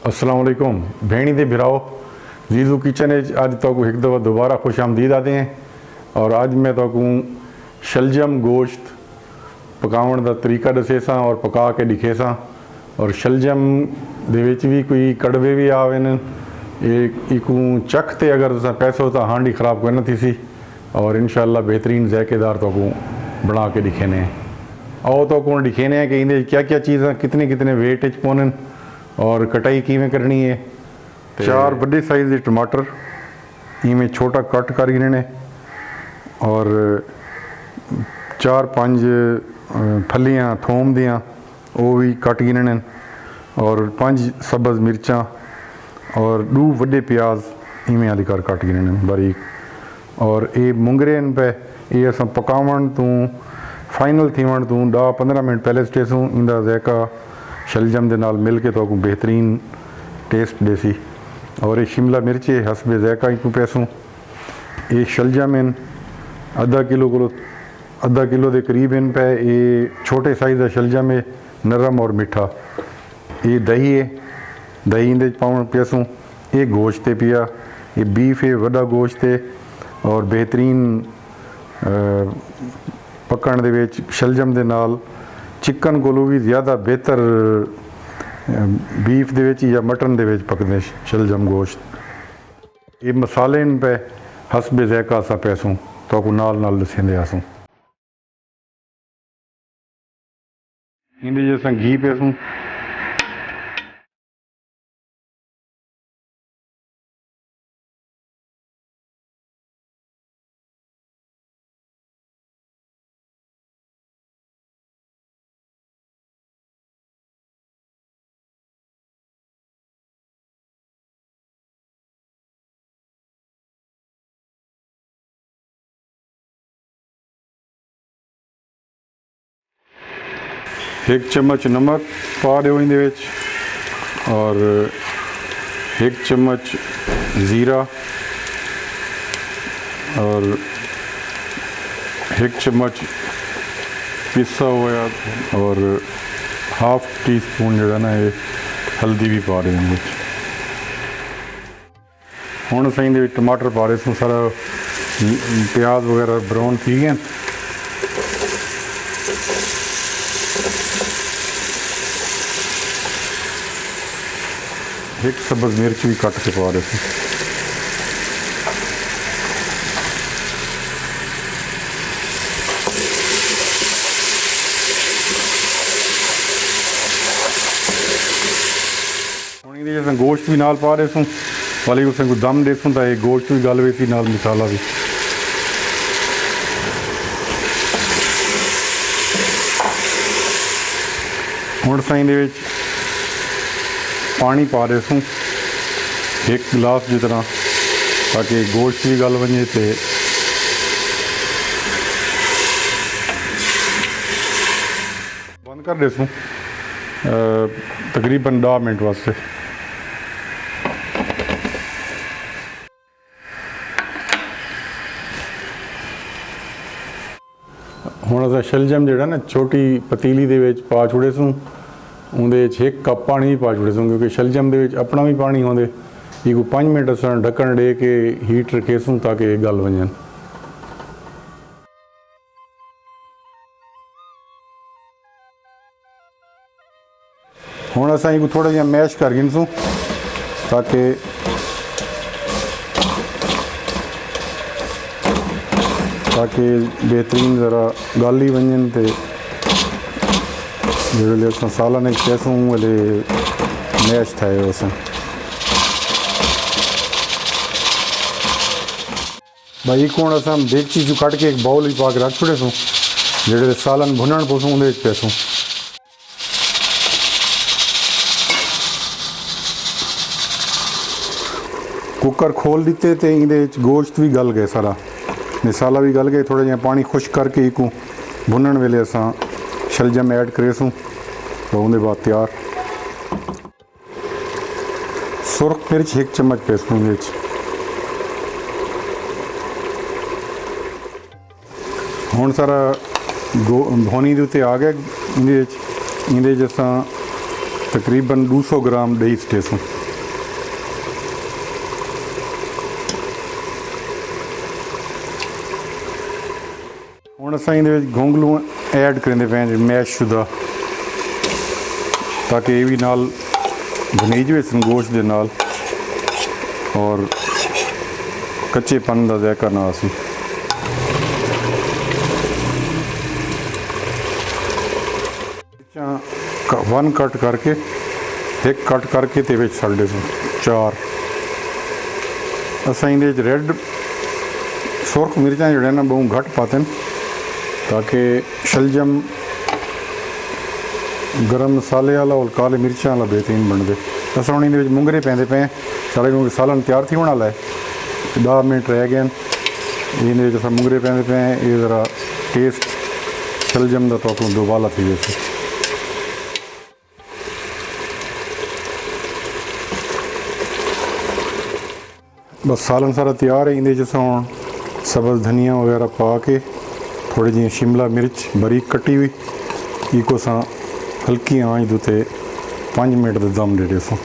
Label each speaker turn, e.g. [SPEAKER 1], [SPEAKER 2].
[SPEAKER 1] अस्सलाम वालेकुम भेणी दे भिराओ जीजू किचन अज तक एक दफ़ा दोबारा खुश आमदीद आते हैं। और अज मैं तक शलजम गोश्त पकावन का तरीका दसे सा और पका के दिखे सा। और शलजम दे विच भी कोई कड़वे भी आवे न इकू चखते अगर तुसा पैसो तो हांडी खराब करना थी सी। और इंशाअल्लाह बेहतरीन जायकेदार तो बना के दिखे ने। आओ तो को दिखे ने कि इन्हें क्या क्या चीज़ा कितने कितने वेट च पौन और कटाई किमें करनी है। 4 बड़े साइज़ के टमाटर इमें छोटा कट कर गिने और 4-5 फलियां थोम दियाँ वो भी कट गिने और 5 सब्ज़ मिर्चा और 2 बड़े प्याज इमें आदि कर कट गिने बारीक। और ये मुंगरे पे ये अस पकावन तू फाइनल थीवन तू 10-15 मिनट पहले स्टेसूँ इंदा ज़ायका शलजम के नाल मिल के तो बेहतरीन टेस्ट देसी। और ये शिमला मिर्च हसबे ज़ायका ही पैसूँ। ये शलजम इन आधा किलो के करीब इन पे। ये छोटे साइज़ का शलजम है नरम और मीठा। ये दही है दही इंदे पाउन पैसूँ। ये गोश्त है पिया ये बीफ है वड्डा गोश्त है और बेहतरीन पकण दे विच शलजम दे नाल चिकन कोलों भी ज़्यादा बेहतर बीफ दे विच या मटन दे विच पकदे शलजम गोश्त। ये मसाले इन पे हसबे ज़ायका सा पैसूँ तो को नाल दसेंदे आसूँ। इंदे जैसा घी पैसूँ एक चम्मच नमक पा दो इन और 1 चम्मच ज़ीरा और 1 चम्मच पिसा हुआ और हाफ टी स्पून जो ना ये हल्दी भी पा रहे हैं। हुण सही टमाटर पा रहे सारा प्याज वगैरह ब्राउन थी गए। एक सब्ज़ मिर्च भी कट के पा रहे थे। जैसे गोश्त भी नाल पा रहे सूँ वाली उसे को दम दे सूँ तो ये गोश्त भी गल वे नाल मसाला भी। हुण सही पानी पा रहे सूँ 1 गिलास की तरह ताकि गोश्त भी गल वजे तो बंद कर दे सूँ तकरीबन 10 मिनट वास्ते। हुण असां शलजम जिहड़ा ना छोटी पतीली दे विच पा छुड़े सूँ उहदे 1 कप पानी भी पा छुड़े सूँ क्योंकि शलजम दे विच अपना भी पानी होंदे। ये 5 मिनट असां ढक्कन दे के हीट रखे सूँ ताकि गल वजन। हुण असां इको थोड़ा जिहा मैश कर गिनसूँ ताकि बेहतरीन ज़रा गल ही वजन तो जो अस सालन पैसूँ वाले मैश थे अस भाई एक हूँ अस देगची चू कट के एक बाउल पा के रख छुड़े सूँ जो सालन भुनण पोसूँ उन्हें पैसूँ। कुकर खोल दिते तो ये गोश्त भी गल गए सारा मसाला भी गल गए। थोड़ा जिहा पानी खुश करके इको भुनण वेले अस शलजम ऐड करेसूँ तो उनके बाद तैयार। सुरख मिर्च 1 चम्मच पैसूँ हुण सारा भोनी के उत्ते आ गया। इंदे असां तकरीबन 200 ग्राम दही स्टेसूं। हुण असां इहदे विच गोंगलू ऐड करेंदे पे मैश शुदा, ताकि ये भी नाल भुनी जाए गोश्त दे नाल और कच्चेपन का ज़ायका ना आसी। वन कट करके एक कट करके ते विच छड्ड दे 4। असां इहदे विच रेड सुरख मिर्चां जिहड़े ना बहुत घट पाते ताकि शलजम गरम मसाले वाला और काले मिर्चां वाला बेहतरीन बनदे। असां हुण इहदे विच मुंगरे पैंदे पे साढ़े क्योंकि सालन तैयार थी होने वाला है, 10 मिनट रह गए हैं। इहदे विच असां मुंगरे पैंदे पे ये ज़रा टेस्ट शलजम का तो दोबाला थी वैसे। बस सालन सारा तैयार है। इहदे च असां हुण सब्ज़ धनिया वगैरह पा के थोड़ी जी शिमला मिर्च बारीक कटी हुई इको असां हल्की आंच दे उत्ते 5 मिनट दम दे देसूं।